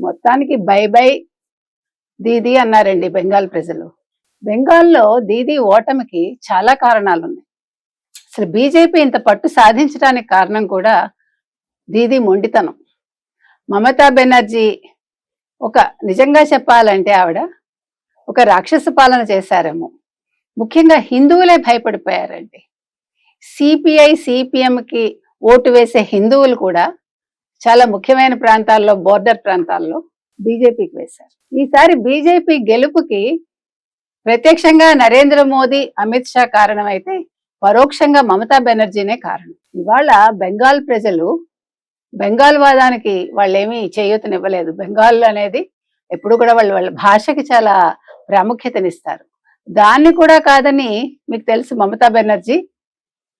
మొత్తానికి by by Didi అన్నారండి బెంగాల్ ప్రజలు. బెంగాల్లో దీదీ ఓటమికి చాలా కారణాలు ఉన్నాయి. అసలు బీజేపీ ఇంత పట్టు సాధించడానికి కారణం కూడా దీదీ మొండితనం. మమతా బెనర్జీ నిజంగా చెప్పాలంటే ఆవిడ ఒక రాక్షస పాలన చేశారేమో. ముఖ్యంగా హిందువులే భయపడిపోయారండి. సిపిఐ సిపిఎంకి ఓటు వేసే హిందువులు కూడా చాలా ముఖ్యమైన ప్రాంతాల్లో, బోర్డర్ ప్రాంతాల్లో బీజేపీకి వేశారు. ఈసారి బీజేపీ గెలుపుకి ప్రత్యక్షంగా నరేంద్ర మోదీ, అమిత్ షా కారణమైతే పరోక్షంగా మమతా బెనర్జీనే కారణం. ఇవాళ బెంగాల్ ప్రజలు బెంగాల్ వాదానికి వాళ్ళేమీ చేయూతనివ్వలేదు. బెంగాల్ అనేది ఎప్పుడు కూడా వాళ్ళ భాషకి చాలా ప్రాముఖ్యతనిస్తారు. దాన్ని కూడా కాదని మీకు తెలుసు, మమతా బెనర్జీ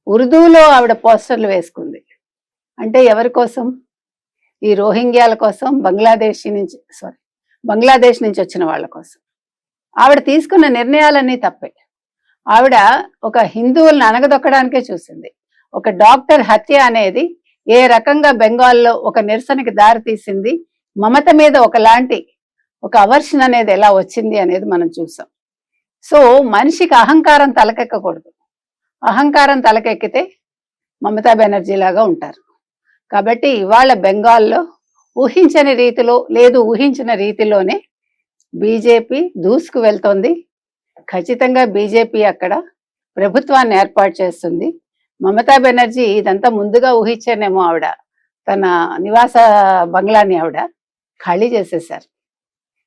ఉర్దూలో ఆవిడ పోస్టర్లు వేసుకుంది. అంటే ఎవరి కోసం? ఈ రోహింగ్యాల కోసం, బంగ్లాదేశ్ నుంచి వచ్చిన వాళ్ళ కోసం. ఆవిడ తీసుకున్న నిర్ణయాలన్నీ తప్పే. ఆవిడ ఒక హిందువులను అనగదొక్కడానికే చూసింది. ఒక డాక్టర్ హత్య అనేది ఏ రకంగా బెంగాల్లో ఒక నిరసనకి దారి తీసింది, మమత మీద ఒక అవర్షన్ అనేది ఎలా వచ్చింది అనేది మనం చూసాం. సో మనిషికి అహంకారం తలకెక్కకూడదు. అహంకారం తలకెక్కితే మమతా బెనర్జీ లాగా ఉంటారు. కాబట్టి ఇవాళ బెంగాల్లో ఊహించిన రీతిలోనే బీజేపీ దూసుకు వెళ్తోంది. ఖచ్చితంగా బీజేపీ అక్కడ ప్రభుత్వాన్ని ఏర్పాటు చేస్తుంది. మమతా బెనర్జీ ఇదంతా ముందుగా ఊహించానేమో. ఆవిడ తన నివాస బంగ్లాని ఖాళీ చేసేశారు.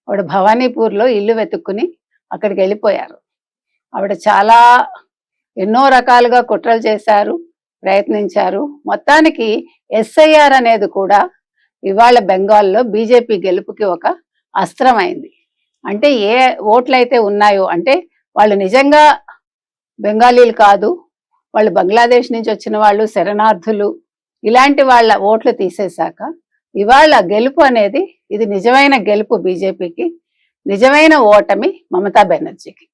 ఆవిడ భవానీపూర్లో ఇల్లు వెతుక్కుని అక్కడికి వెళ్ళిపోయారు. ఆవిడ చాలా ఎన్నో రకాలుగా కుట్రలు చేశారు, ప్రయత్నించారు. మొత్తానికి ఎస్ఐఆర్ అనేది కూడా ఇవాళ బెంగాల్లో బీజేపీ గెలుపుకి ఒక అస్త్రమైంది. అంటే ఏ ఓట్లయితే ఉన్నాయో, అంటే వాళ్ళు నిజంగా బెంగాలీలు కాదు, వాళ్ళు బంగ్లాదేశ్ నుంచి వచ్చిన వాళ్ళు, శరణార్థులు, ఇలాంటి వాళ్ళ ఓట్లు తీసేశాక ఇవాళ గెలుపు అనేది ఇది నిజమైన గెలుపు బీజేపీకి, నిజమైన ఓటమి మమతా బెనర్జీకి.